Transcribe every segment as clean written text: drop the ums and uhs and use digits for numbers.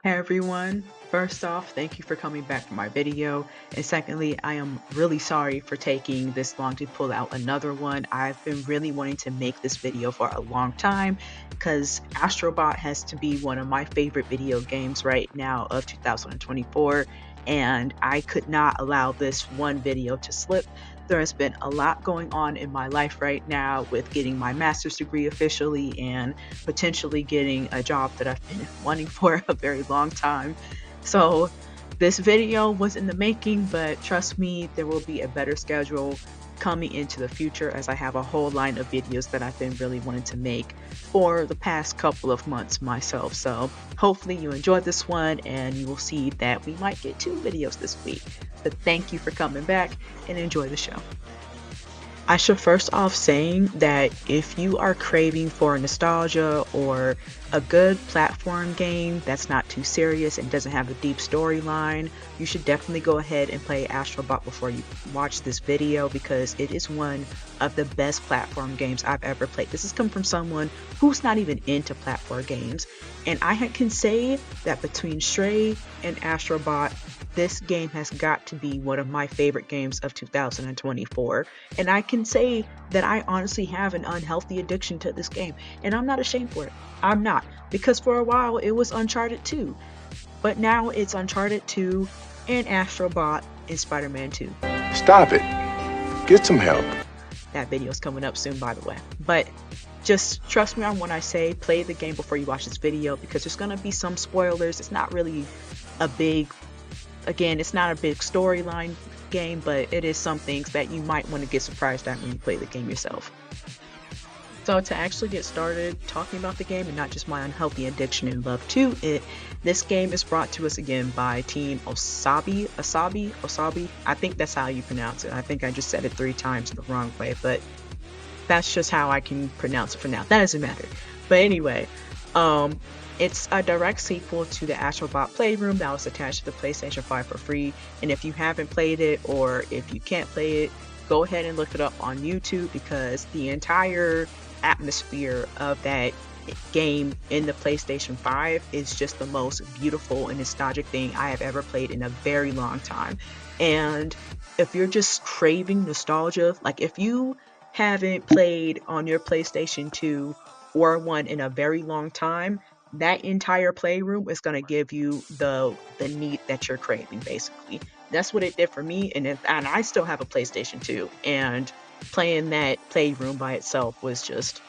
Hey everyone, first off, thank you for coming back for my video. And secondly, I am really sorry for taking this long to pull out another one. I've been really wanting to make this video for a long time because Astro Bot has to be one of my favorite video games right now of 2024. And I could not allow this one video to slip. There has been a lot going on in my life right now with getting my master's degree officially and potentially getting a job that I've been wanting for a very long time. So this video was in the making, but trust me, there will be a better schedule coming into the future as I have a whole line of videos that I've been really wanting to make for the past couple of months myself. So hopefully you enjoyed this one and you will see that we might get 2 videos this week. But thank you for coming back and enjoy the show. I should first off saying that if you are craving for nostalgia or a good platform game that's not too serious and doesn't have a deep storyline, you should definitely go ahead and play Astro Bot before you watch this video because it is one of the best platform games I've ever played. This has come from someone who's not even into platform games, and I can say that between Stray and Astro Bot, this game has got to be one of my favorite games of 2024, and I can say that I honestly have an unhealthy addiction to this game, and I'm not ashamed for it. I'm not, because for a while it was Uncharted 2, but now it's Uncharted 2 and Astro Bot and Spider-Man 2. Stop it. Get some help. That video's coming up soon, by the way. But just trust me on when I say play the game before you watch this video, because there's gonna be some spoilers. It's not really a big, again, it's not a big storyline game, but it is some things that you might want to get surprised at when you play the game yourself. So to actually get started talking about the game and not just my unhealthy addiction and love to it, this game is brought to us again by Team Asabi. I think that's how you pronounce it. I think I just said it 3 times the wrong way, but that's just how I can pronounce it for now. That doesn't matter. But anyway, it's a direct sequel to the Astro Bot Playroom that was attached to the PlayStation 5 for free. And if you haven't played it, or if you can't play it, go ahead and look it up on YouTube, because the entire atmosphere of that game in the PlayStation 5 is just the most beautiful and nostalgic thing I have ever played in a very long time. And if you're just craving nostalgia, like if you haven't played on your PlayStation 2 or 1 in a very long time, that entire playroom is going to give you the need that you're craving, basically. That's what it did for me, and I still have a PlayStation 2, and playing that playroom by itself was just,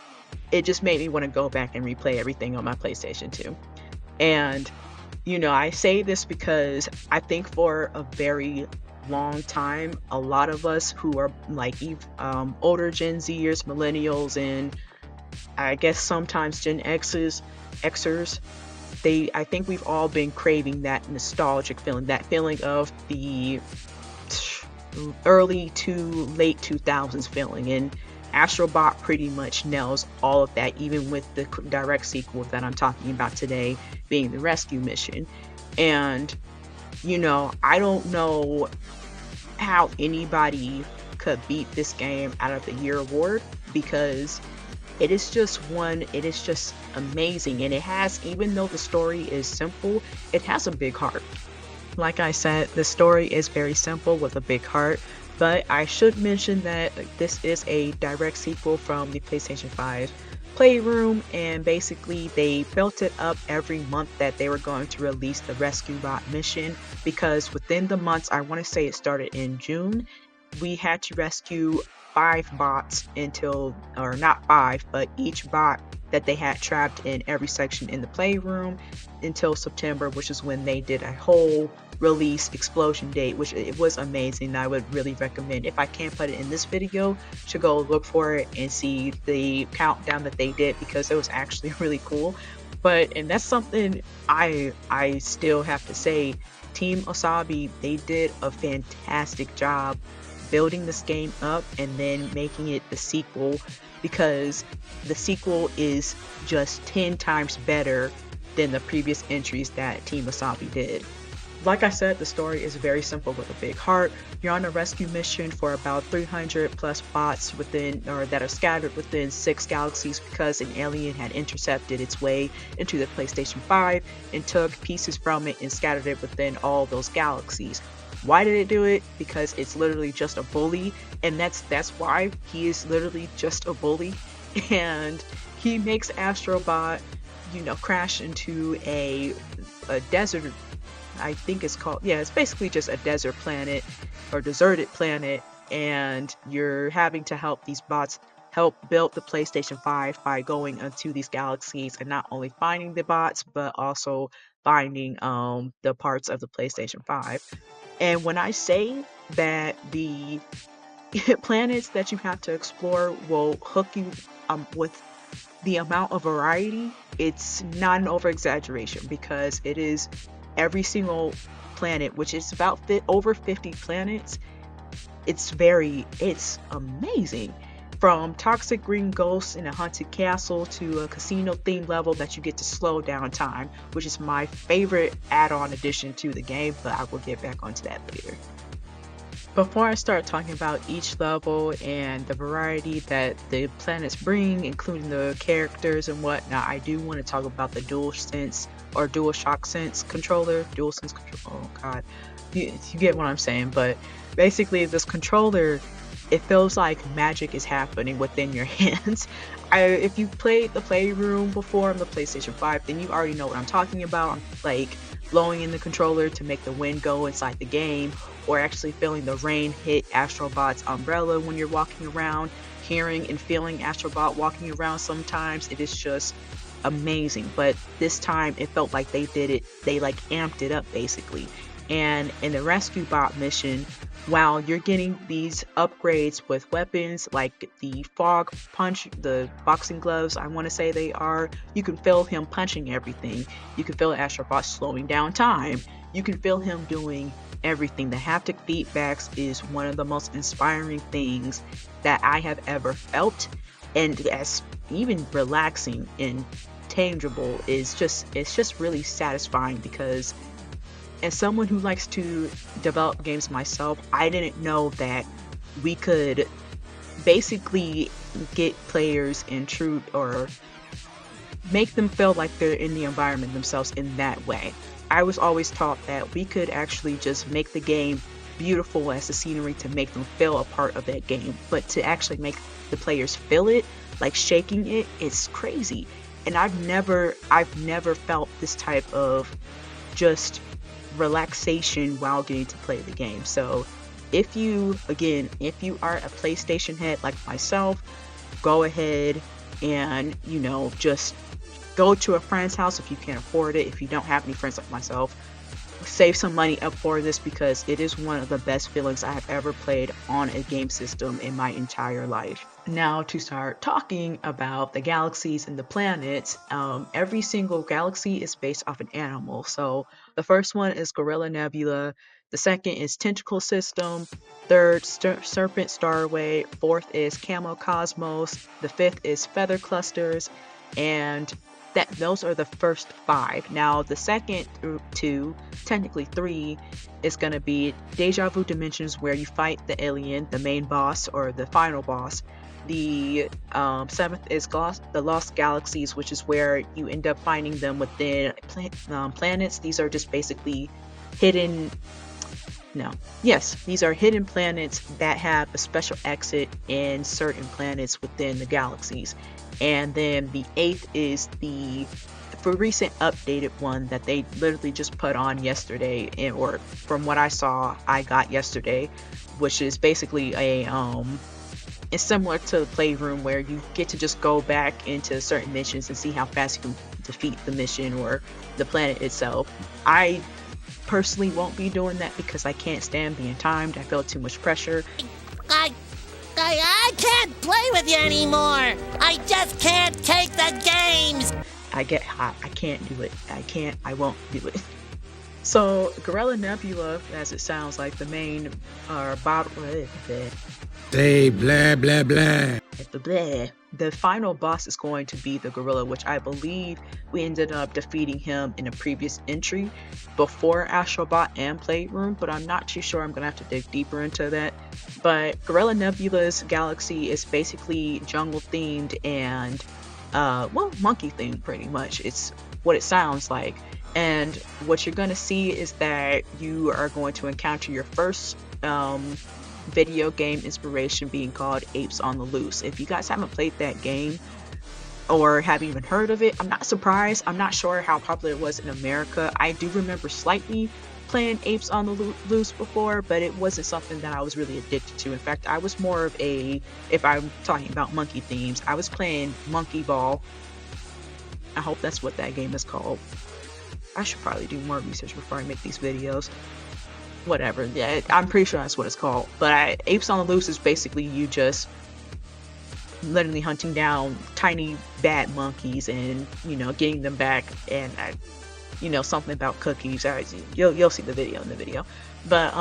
it just made me want to go back and replay everything on my PlayStation 2. And, you know, I say this because I think for a very long time, a lot of us who are like older Gen Zers, millennials, and I guess sometimes Gen Xers, I think we've all been craving that nostalgic feeling, that feeling of the early to late 2000s feeling, and Astro Bot pretty much nails all of that, even with the direct sequel that I'm talking about today being the rescue mission. And you know, I don't know how anybody could beat this game out of the year award, because it is just amazing, and it has, even though the story is simple, it has a big heart. Like I said, the story is very simple with a big heart, but I should mention that this is a direct sequel from the PlayStation 5 Playroom, and basically they built it up every month that they were going to release the Rescue Bot mission, because within the months, I want to say it started in June, we had to rescue 5 bots until, or not 5, but each bot that they had trapped in every section in the playroom until September, which is when they did a whole release explosion date, which it was amazing. I would really recommend, if I can't put it in this video, to go look for it and see the countdown that they did, because it was actually really cool. And that's something I still have to say, Team Asabi, they did a fantastic job building this game up and then making it the sequel, because the sequel is just 10 times better than the previous entries that Team Asabi did. Like I said, the story is very simple with a big heart. You're on a rescue mission for about 300 plus bots within, or that are scattered within 6 galaxies because an alien had intercepted its way into the PlayStation 5 and took pieces from it and scattered it within all those galaxies. Why did it do it? Because it's literally just a bully, and that's why he is literally just a bully. And he makes Astro Bot, crash into a desert. I think it's called, yeah, it's basically just a desert planet or deserted planet, and you're having to help these bots help build the PlayStation 5 by going into these galaxies and not only finding the bots but also finding the parts of the PlayStation 5. And when I say that the planets that you have to explore will hook you with the amount of variety, it's not an over exaggeration, because it is every single planet, which is about over 50 planets. It's amazing. From toxic green ghosts in a haunted castle to a casino themed level that you get to slow down time, which is my favorite add-on addition to the game, but I will get back onto that later. Before I start talking about each level and the variety that the planets bring, including the characters and whatnot, I do want to talk about the DualSense or DualShock Sense controller. DualSense controller. Oh god, you get what I'm saying. But basically, this controller, it feels like magic is happening within your hands. If you played the Playroom before on the PlayStation 5, then you already know what I'm talking about. Like blowing in the controller to make the wind go inside the game, or actually feeling the rain hit Astro Bot's umbrella when you're walking around, hearing and feeling Astro Bot walking around sometimes. It is just amazing. But this time it felt like they amped it up basically. And in the rescue bot mission, while you're getting these upgrades with weapons like the fog punch, the boxing gloves, I want to say they are, you can feel him punching everything. You can feel Astro Bot slowing down time. You can feel him doing everything. The haptic feedbacks is one of the most inspiring things that I have ever felt, and as even relaxing and tangible it's just really satisfying, because as someone who likes to develop games myself, I didn't know that we could basically get players or make them feel like they're in the environment themselves in that way. I was always taught that we could actually just make the game beautiful as the scenery to make them feel a part of that game, but to actually make the players feel it, like shaking it, it's crazy. And I've never felt this type of just relaxation while getting to play the game. So if you are a PlayStation head like myself, go ahead and just go to a friend's house if you can't afford it. If you don't have any friends like myself, save some money up for this, because it is one of the best feelings I have ever played on a game system in my entire life. Now, to start talking about the galaxies and the planets, every single galaxy is based off an animal. So the first one is Gorilla Nebula, the second is Tentacle System, third Serpent Starway, fourth is Camo Cosmos, the fifth is Feather Clusters, and those are the first 5. Now the second 2, technically 3, is going to be Deja Vu Dimensions, where you fight the alien, the main boss or the final boss. The 7th is the Lost Galaxies, which is where you end up finding them within planets. These are just basically hidden. These are hidden planets that have a special exit in certain planets within the galaxies. And then the 8th is the recent updated one that they literally just put on yesterday, or from what I saw, I got yesterday, which is basically it's similar to the Playroom, where you get to just go back into certain missions and see how fast you can defeat the mission or the planet itself. I personally won't be doing that because I can't stand being timed. I feel too much pressure. I can't play with you anymore. I just can't take the games. I get hot. I can't do it. I won't do it. So Gorilla Nebula, as it sounds like, the main Say blah blah blah. The final boss is going to be the gorilla, which I believe we ended up defeating him in a previous entry before Astro Bot and Playroom, but I'm not too sure. I'm gonna have to dig deeper into that. But Gorilla Nebula's galaxy is basically jungle themed and well, monkey themed pretty much. It's what it sounds like. And what you're gonna see is that you are going to encounter your first video game inspiration being called Apes on the Loose. If you guys haven't played that game or haven't even heard of it, I'm not surprised. I'm not sure how popular it was in America. I do remember slightly playing Apes on the Loose before, but it wasn't something that I was really addicted to. In fact, I was more of a, if I'm talking about monkey themes, I was playing Monkey Ball. I hope that's what that game is called. I should probably do more research before I make these videos. Whatever, yeah, I'm pretty sure that's what it's called. But Apes on the Loose is basically you just literally hunting down tiny bad monkeys and, you know, getting them back, and you know, something about cookies. You'll see the video in the video. But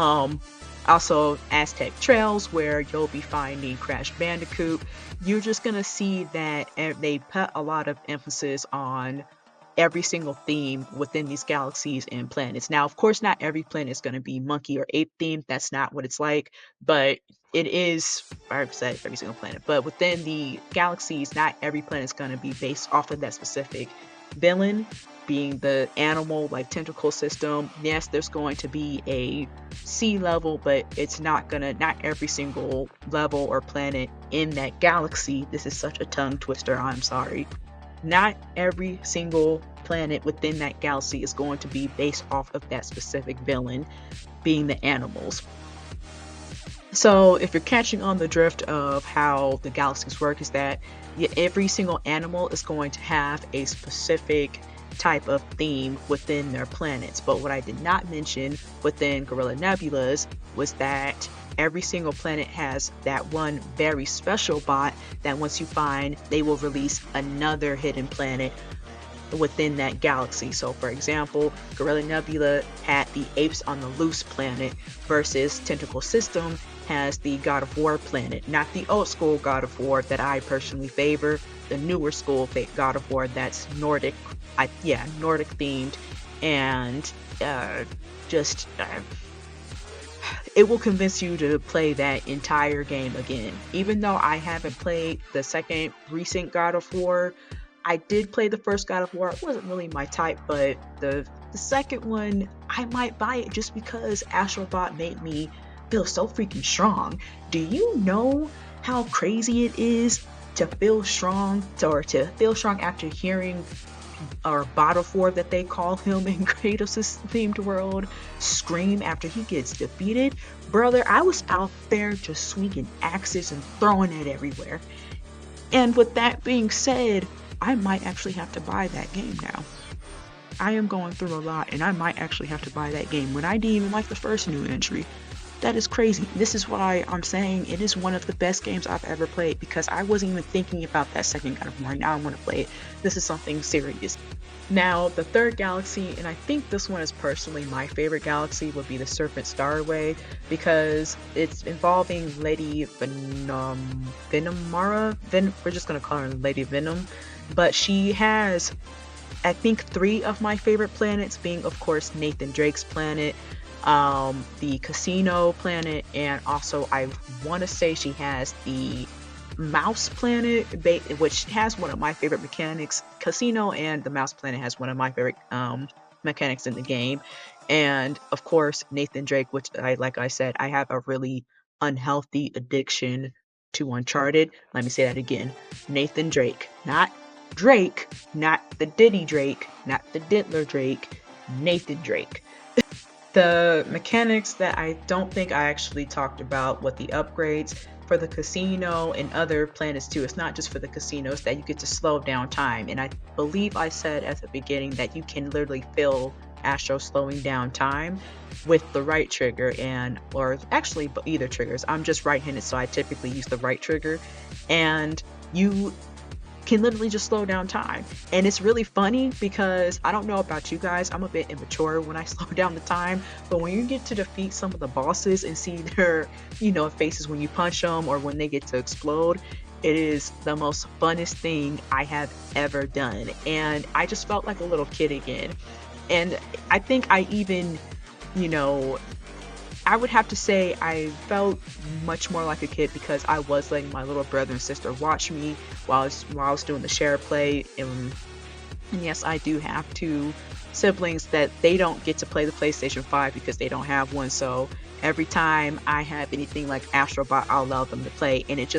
also Aztec Trails, where you'll be finding Crash Bandicoot. You're just gonna see that they put a lot of emphasis on every single theme within these galaxies and planets. Now, of course, not every planet is going to be monkey or ape themed. That's not what it's like, but it is, I've said every single planet, but within the galaxies, not every planet is going to be based off of that specific villain, being the animal like tentacle system. Yes, there's going to be a sea level, but it's not every single level or planet in that galaxy. This is such a tongue twister, I'm sorry. Not every single planet within that galaxy is going to be based off of that specific villain, being the animals. So if you're catching on the drift of how the galaxies work, is that every single animal is going to have a specific type of theme within their planets. But what I did not mention within Gorilla Nebula's was that every single planet has that one very special bot that once you find, they will release another hidden planet within that galaxy. So for example, Gorilla Nebula had the Apes on the Loose planet versus Tentacle System has the God of War planet. Not the old school God of War that I personally favor, the newer school God of War that's Nordic, Nordic themed, and it will convince you to play that entire game again. Even though I haven't played the second recent God of War, I did play the first God of War. It wasn't really my type, but the second one, I might buy it just because Astro Bot made me feel so freaking strong. Do you know how crazy it is to feel strong, or to feel strong after hearing or Bot of War that they call him in Kratos' themed world scream after he gets defeated? Brother, I was out there just swinging axes and throwing it everywhere. And with that being said, I might actually have to buy that game now. I am going through a lot, and I might actually have to buy that game when I didn't even like the first new entry. That is crazy. This is why I'm saying it is one of the best games I've ever played, because I wasn't even thinking about that second God of War. Now I want to play it. This is something serious. Now, the third galaxy, and I think this one is personally my favorite galaxy, would be the Serpent Starway, because it's involving Lady Venomara. We're just going to call her Lady Venom. But she has, I think, 3 of my favorite planets, being, of course, Nathan Drake's planet, the Casino planet, and also I want to say she has the Mouse planet, which has one of my favorite mechanics. Casino and the Mouse planet has one of my favorite mechanics in the game. And of course, Nathan Drake, which like I said, I have a really unhealthy addiction to Uncharted. Let me say that again. Nathan Drake, not Drake, not the Diddy Drake, not the Diddler Drake, Nathan Drake. The mechanics that I don't think I actually talked about with the upgrades for the casino and other planets too. It's not just for the casinos that you get to slow down time. And I believe I said at the beginning that you can literally feel Astro slowing down time with the right trigger, or actually either triggers. I'm just right-handed, so I typically use the right trigger. And you can literally just slow down time. And it's really funny because I don't know about you guys, I'm a bit immature when I slow down the time, but when you get to defeat some of the bosses and see their, faces when you punch them or when they get to explode, it is the most funnest thing I have ever done. And I just felt like a little kid again. And I think I even, you know, I would have to say I felt much more like a kid because I was letting my little brother and sister watch me while I was doing the share play. And yes, I do have two siblings that they don't get to play the PlayStation 5 because they don't have one. So every time I have anything like Astro Bot, I'll allow them to play. And it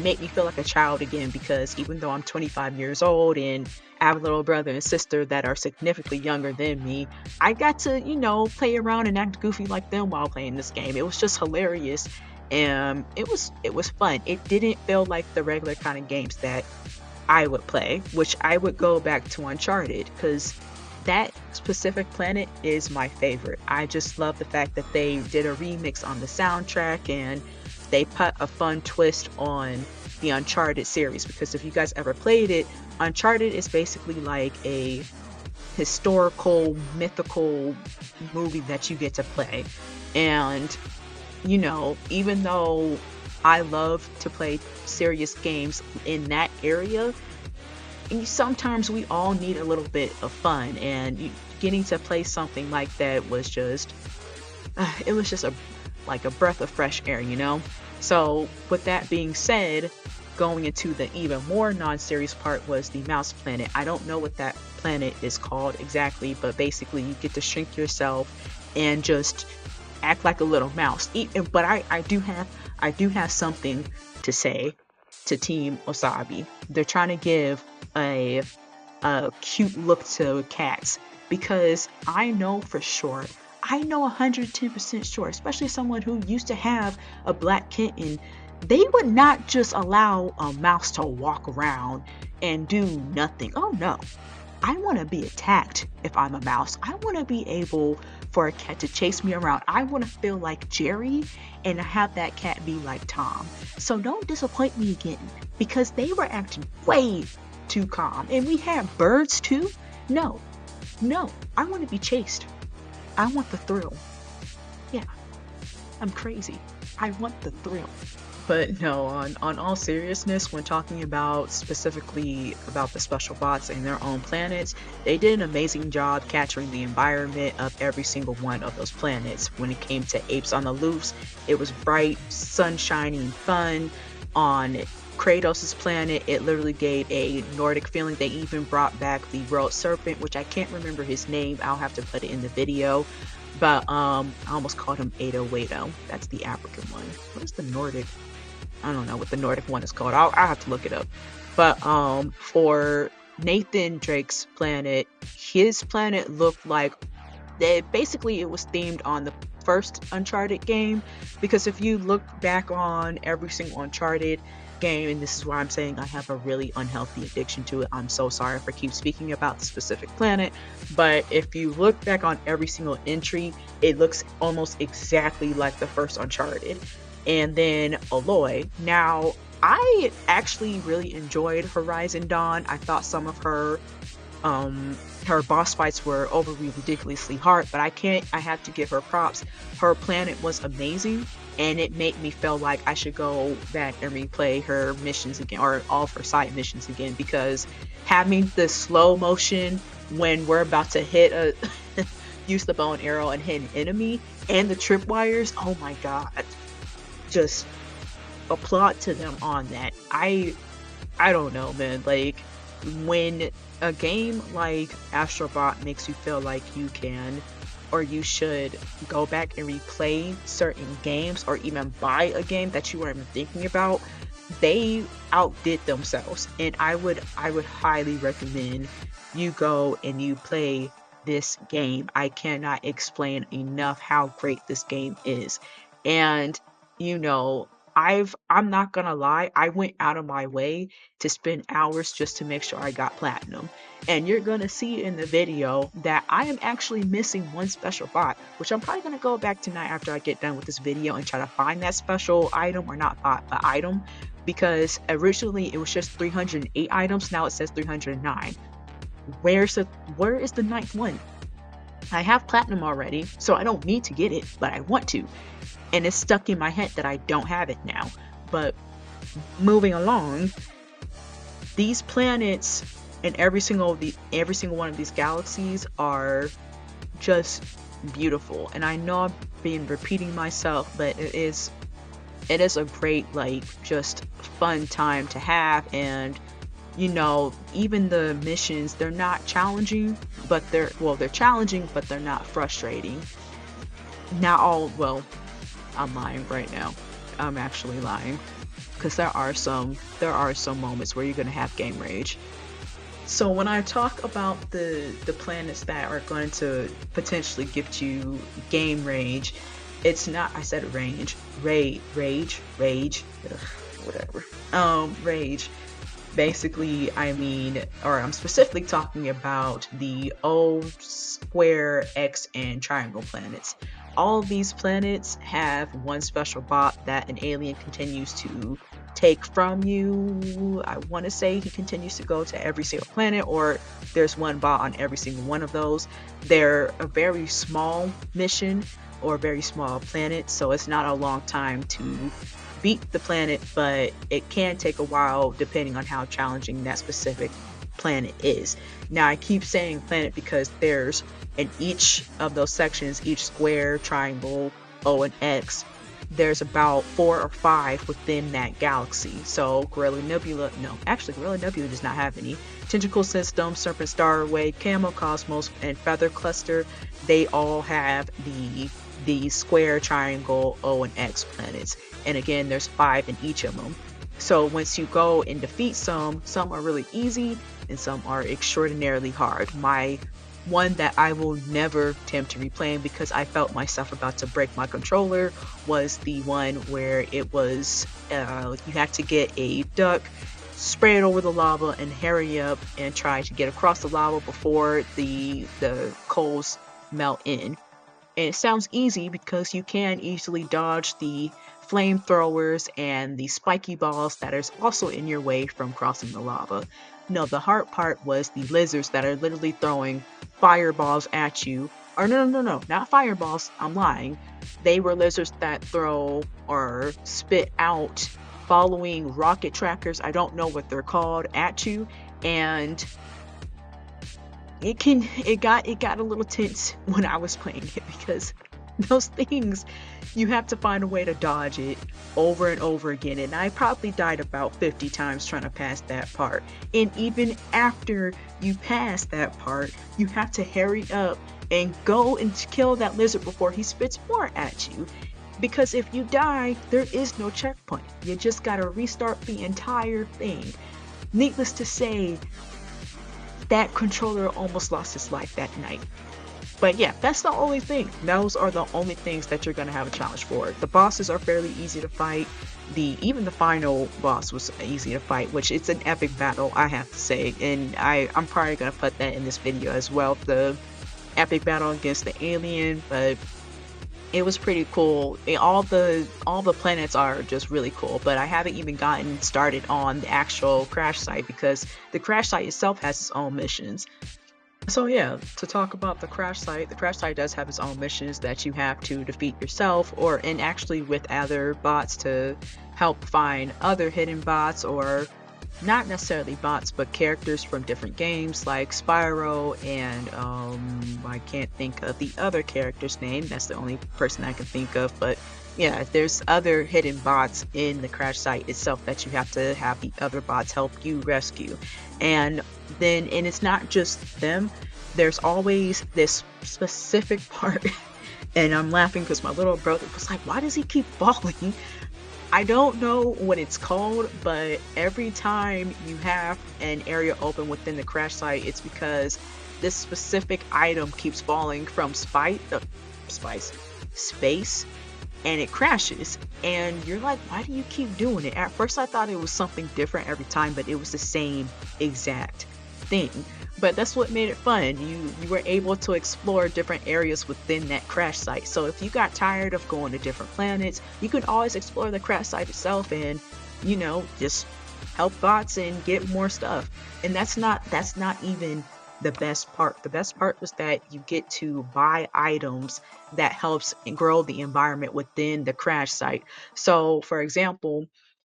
made me feel like a child again, because even though I'm 25 years old and I have a little brother and sister that are significantly younger than me, I got to, play around and act goofy like them while playing this game. It was just hilarious, and it was fun. It didn't feel like the regular kind of games that I would play, which I would go back to Uncharted, because that specific planet is my favorite. I just love the fact that they did a remix on the soundtrack and they put a fun twist on the Uncharted series, because if you guys ever played it, Uncharted is basically like a historical, mythical movie that you get to play. And, even though I love to play serious games in that area, sometimes we all need a little bit of fun, and getting to play something like that was just, it was just like a breath of fresh air. So with that being said, going into the even more non-serious part was the mouse planet. I don't know what that planet is called exactly, but basically you get to shrink yourself and just act like a little mouse. But I do have something to say to Team Wasabi. They're trying to give a cute look to cats, because I know for sure, I know 110% sure, especially someone who used to have a black kitten, they would not just allow a mouse to walk around and do nothing. Oh no. I want to be attacked if I'm a mouse. I want to be able for a cat to chase me around. I want to feel like Jerry and have that cat be like Tom. So don't disappoint me again, because they were acting way too calm. And we had birds too. No, I want to be chased. I want the thrill. Yeah, I'm crazy. I want the thrill. But no, on all seriousness, when talking about specifically about the special bots and their own planets, they did an amazing job capturing the environment of every single one of those planets. When it came to Apes on the Loose, it was bright, sunshiny, and fun. On Kratos' planet, it literally gave a Nordic feeling. They even brought back the world serpent, which I can't remember his name. I'll have to put it in the video. But I almost called him Ado Wado. That's the African one. What is the Nordic? I don't know what the Nordic one is called. I'll have to look it up. But for Nathan Drake's planet, his planet looked like basically it was themed on the first Uncharted game, because if you look back on every single Uncharted game, and this is why I'm saying I have a really unhealthy addiction to it, I'm so sorry if I keep speaking about the specific planet, but if you look back on every single entry, it looks almost exactly like the first Uncharted. And then Aloy. Now, I actually really enjoyed Horizon Dawn. I thought some of her boss fights were overly ridiculously hard, but I have to give her props. Her planet was amazing, and it made me feel like I should go back and replay her missions again, or all of her side missions again, because having the slow motion when we're about to hit use the bow and arrow and hit an enemy, and the tripwires, oh my god. Just applaud to them on that. I don't know, man. Like, when a game like Astro Bot makes you feel like you can or you should go back and replay certain games, or even buy a game that you weren't even thinking about, they outdid themselves. And I would highly recommend you go and you play this game. I cannot explain enough how great this game is. And I'm not gonna lie, I went out of my way to spend hours just to make sure I got platinum. And you're gonna see in the video that I am actually missing one special bot, which I'm probably gonna go back tonight after I get done with this video and try to find that special item, or not bot, but item. because originally it was just 308 items, now it says 309. Where is the ninth one? I have platinum already, so I don't need to get it, but I want to. And it's stuck in my head that I don't have it now. But moving along, these planets and every single one of these galaxies are just beautiful. And I know I've been repeating myself, but it is a great, like, just fun time to have. And you know, even the missions, they're not challenging, but they're challenging, but they're not frustrating. I'm lying right now. I'm actually lying, because there are some moments where you're gonna have game rage. So when I talk about the planets that are going to potentially give you game rage, it's not, I said range, rage, ugh, whatever. Rage. Basically, I'm specifically talking about the O, square, X, and triangle planets. All of these planets have one special bot that an alien continues to take from you. I want to say he continues to go to every single planet, or there's one bot on every single one of those. They're a very small mission or a very small planet, so it's not a long time to beat the planet, but it can take a while depending on how challenging that specific planet is. Now, I keep saying planet because there's, in each of those sections, each square, triangle, O, and X, there's about 4 or 5 within that galaxy. So Gorilla Nebula does not have any. Tentacle System, Serpent Star Array, Camo Cosmos, and Feather Cluster, they all have the square, triangle, O, and X planets. And again, there's 5 in each of them. So once you go and defeat some are really easy and some are extraordinarily hard. My one that I will never attempt to replay because I felt myself about to break my controller was the one where it was you had to get a duck, spray it over the lava, and hurry up and try to get across the lava before the coals melt in. And it sounds easy because you can easily dodge the flamethrowers and the spiky balls that is also in your way from crossing the lava. No, the hard part was the lizards that are literally throwing fireballs at you. Or no, not fireballs, I'm lying. They were lizards that throw or spit out following rocket trackers, I don't know what they're called, at you. And it got a little tense when I was playing it, because those things, you have to find a way to dodge it over and over again. And I probably died about 50 times trying to pass that part. And even after you pass that part, you have to hurry up and go and kill that lizard before he spits more at you. Because if you die, there is no checkpoint. You just gotta restart the entire thing. Needless to say, that controller almost lost his life that night. But yeah, that's the only thing. Those are the only things that you're gonna have a challenge for. The bosses are fairly easy to fight. Even the final boss was easy to fight, which it's an epic battle, I have to say. And I'm probably gonna put that in this video as well, the epic battle against the alien. But it was pretty cool. All the planets are just really cool, but I haven't even gotten started on the actual crash site because the crash site itself has its own missions. So yeah, to talk about the crash site does have its own missions that you have to defeat yourself, and actually with other bots to help find other hidden bots, or not necessarily bots, but characters from different games like Spyro and I can't think of the other character's name. That's the only person I can think of. But yeah, there's other hidden bots in the crash site itself that you have to have the other bots help you rescue. And it's not just them. There's always this specific part, and I'm laughing because my little brother was like, "Why does he keep falling?" I don't know what it's called, but every time you have an area open within the crash site, it's because this specific item keeps falling from space, and it crashes. And you're like, why do you keep doing it? At first I thought it was something different every time, but it was the same exact thing. But that's what made it fun. You were able to explore different areas within that crash site. So if you got tired of going to different planets, you could always explore the crash site itself and just help bots and get more stuff. And that's not even the best part. The best part was that you get to buy items that helps grow the environment within the crash site. So for example,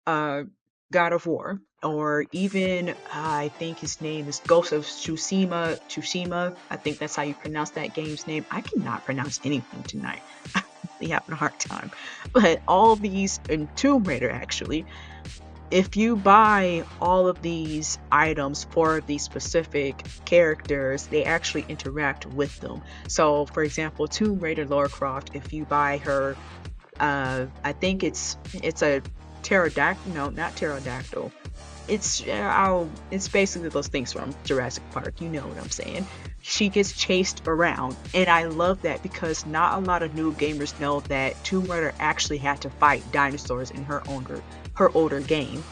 uh, God of War, or even I think his name is Ghost of Tsushima. Tsushima, I think that's how you pronounce that game's name. I cannot pronounce anything tonight. I'm really having a hard time. But all these, in Tomb Raider actually, if you buy all of these items for these specific characters, they actually interact with them. So, for example, Tomb Raider Lara Croft, if you buy her, I think it's a pterodactyl. No, not pterodactyl. It's basically those things from Jurassic Park. You know what I'm saying? She gets chased around, and I love that because not a lot of new gamers know that Tomb Raider actually had to fight dinosaurs in her older game.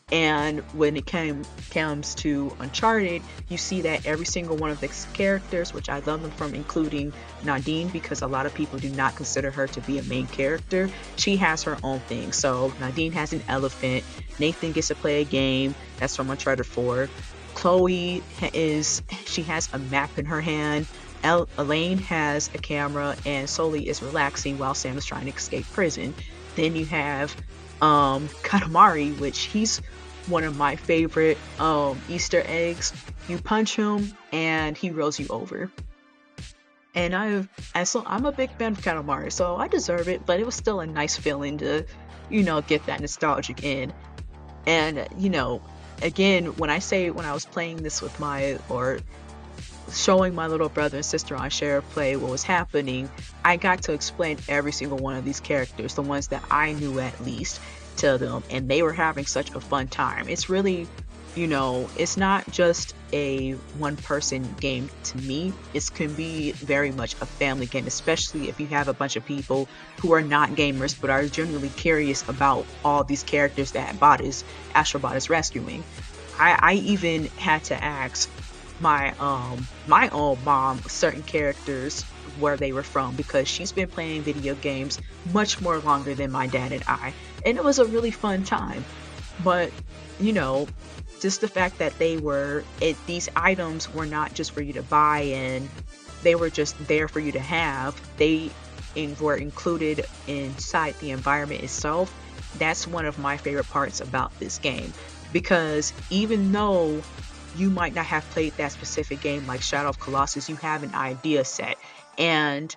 And when it comes to Uncharted, you see that every single one of the characters, which I love them from, including Nadine, because a lot of people do not consider her to be a main character. She has her own thing. So Nadine has an elephant. Nathan gets to play a game. That's from Uncharted 4. Chloe she has a map in her hand. Elaine has a camera, and Sully is relaxing while Sam is trying to escape prison. Then you have Katamari, which he's one of my favorite Easter eggs. You punch him and he rolls you over. And I'm a big fan of Katamari, so I deserve it, but it was still a nice feeling to, get that nostalgic in. And, again, when I was playing this with or showing my little brother and sister on Share Play what was happening, I got to explain every single one of these characters, the ones that I knew at least, to them, and they were having such a fun time. It's really, it's not just a one-person game to me. It can be very much a family game, especially if you have a bunch of people who are not gamers but are genuinely curious about all these characters that Astro Bot is rescuing. I even had to ask my own mom certain characters where they were from, because she's been playing video games much more longer than my dad and I, and it was a really fun time. But just the fact that these items were not just for you to buy and they were just there for you to have, were included inside the environment itself. That's one of my favorite parts about this game, because even though you might not have played that specific game like Shadow of Colossus, you have an idea set, and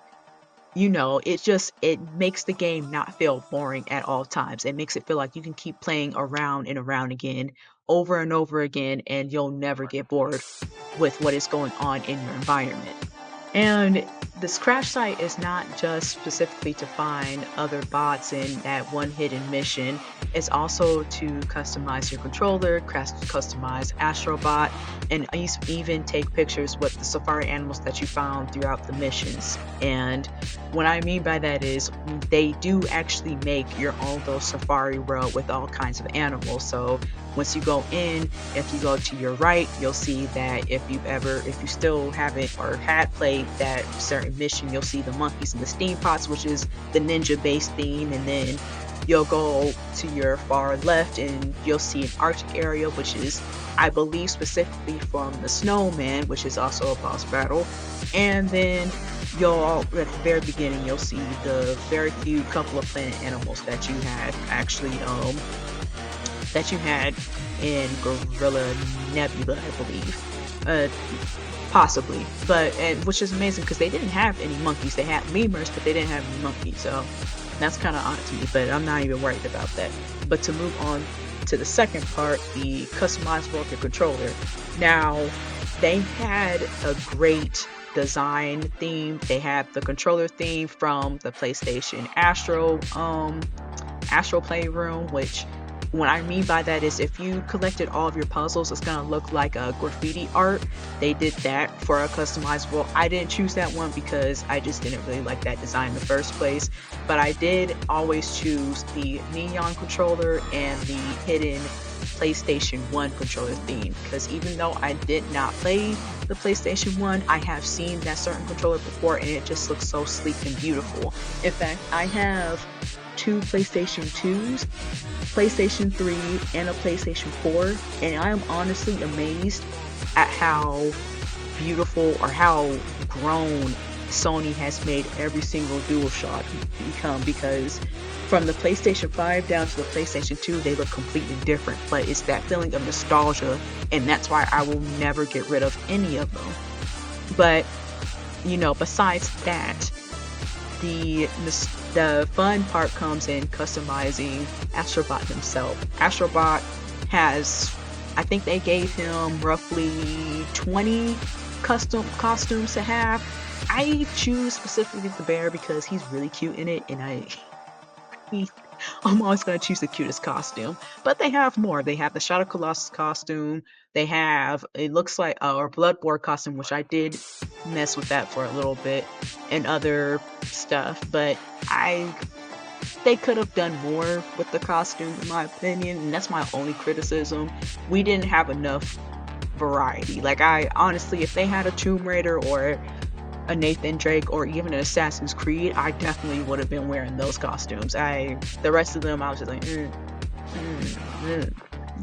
it makes the game not feel boring at all times. It makes it feel like you can keep playing around and around again, over and over again, and you'll never get bored with what is going on in your environment. And this crash site is not just specifically to find other bots in that one hidden mission. It's also to customize your controller, customize Astro Bot, and even take pictures with the safari animals that you found throughout the missions. And what I mean by that is they do actually make your own little safari world with all kinds of animals. So once you go in, if you go to your right, you'll see that if you still haven't or had played that certain mission, you'll see the monkeys and the steam pots, which is the ninja based theme. And then you'll go to your far left and you'll see an Arctic area, which is, I believe, specifically from the snowman, which is also a boss battle. And then at the very beginning, you'll see the very few couple of planet animals that you had in Gorilla Nebula, I believe. Possibly, but which is amazing because they didn't have any monkeys. They had lemurs, but they didn't have any monkeys, so that's kind of odd to me, but I'm not even worried about that. But to move on to the second part, the customizable controller. Now, they had a great design theme. They have the controller theme from the PlayStation Astro Playroom, which what I mean by that is if you collected all of your puzzles, it's gonna look like a graffiti art. They did that for a customizable. I didn't choose that one because I just didn't really like that design in the first place, but I did always choose the neon controller and the hidden PlayStation 1 controller theme, because even though I did not play the PlayStation 1, I have seen that certain controller before and it just looks so sleek and beautiful. In fact, I have 2 PlayStation 2s, PlayStation 3, and a PlayStation 4, and I am honestly amazed at how beautiful or how grown Sony has made every single DualShock become, because from the PlayStation 5 down to the PlayStation 2, they look completely different, but it's that feeling of nostalgia, and that's why I will never get rid of any of them. But, you know, besides that, the fun part comes in customizing Astro Bot himself. Astro Bot has, I think they gave him roughly 20 custom costumes to have. I choose specifically the bear because he's really cute in it, and I'm always going to choose the cutest costume. But they have more. They have the Shadow Colossus costume. They have, it looks like, or Bloodborne costume, which I did mess with that for a little bit, and other stuff. But they could have done more with the costume, in my opinion, and that's my only criticism. We didn't have enough variety. Like, I honestly, if they had a Tomb Raider or a Nathan Drake or even an Assassin's Creed, I definitely would have been wearing those costumes. The rest of them, I was just like,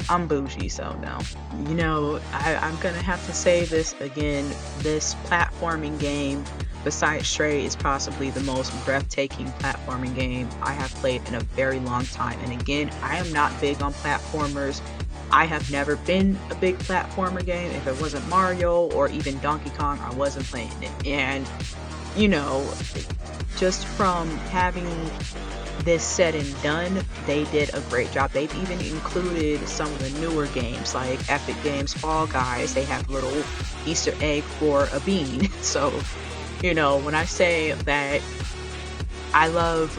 I'm bougie, so no. You know, I'm gonna have to say this again, this platforming game, besides Stray, is possibly the most breathtaking platforming game I have played in a very long time. And again, I am not big on platformers. I have never been a big platformer game. If it wasn't Mario or even Donkey Kong, I wasn't playing it. And, you know, just from having this said and done, they did a great job. They've even included some of the newer games like Epic Games Fall Guys. They have a little Easter egg for a bean. So, you know, when I say that I love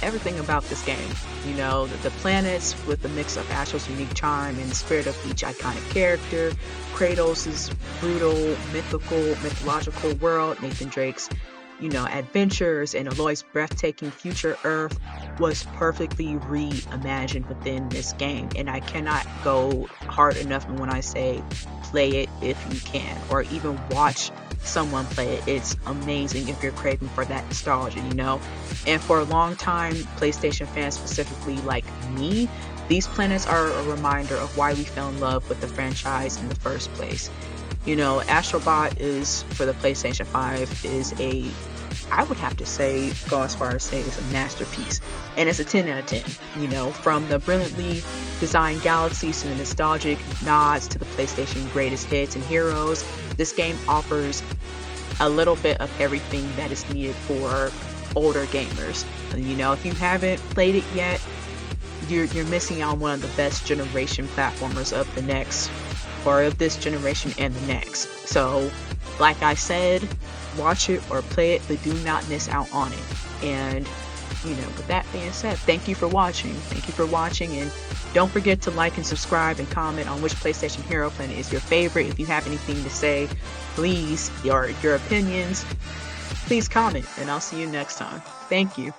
everything about this game. You know, the planets with the mix of Astro's unique charm and spirit of each iconic character, Kratos' brutal, mythological world, Nathan Drake's, you know, adventures, and Aloy's breathtaking future Earth was perfectly reimagined within this game. And I cannot go hard enough when I say play it if you can, or even watch someone play it. It's amazing if you're craving for that nostalgia, you know. And for a long time, PlayStation fans specifically like me, these planets are a reminder of why we fell in love with the franchise in the first place. You know, Astro Bot is, for the PlayStation 5, is I would have to say, go as far as say it's a masterpiece. And it's a 10 out of 10, you know, from the brilliantly designed galaxies to the nostalgic nods to the PlayStation greatest hits and heroes. This game offers a little bit of everything that is needed for older gamers. You know, if you haven't played it yet, you're missing out on one of the best generation platformers of the next, or of this generation and the next. So, like I said, watch it or play it, but do not miss out on it. And, you know, with that being said, thank you for watching. Thank you for watching, and don't forget to like and subscribe and comment on which PlayStation Hero Planet is your favorite. If you have anything to say, please, your opinions, please comment, and I'll see you next time. Thank you.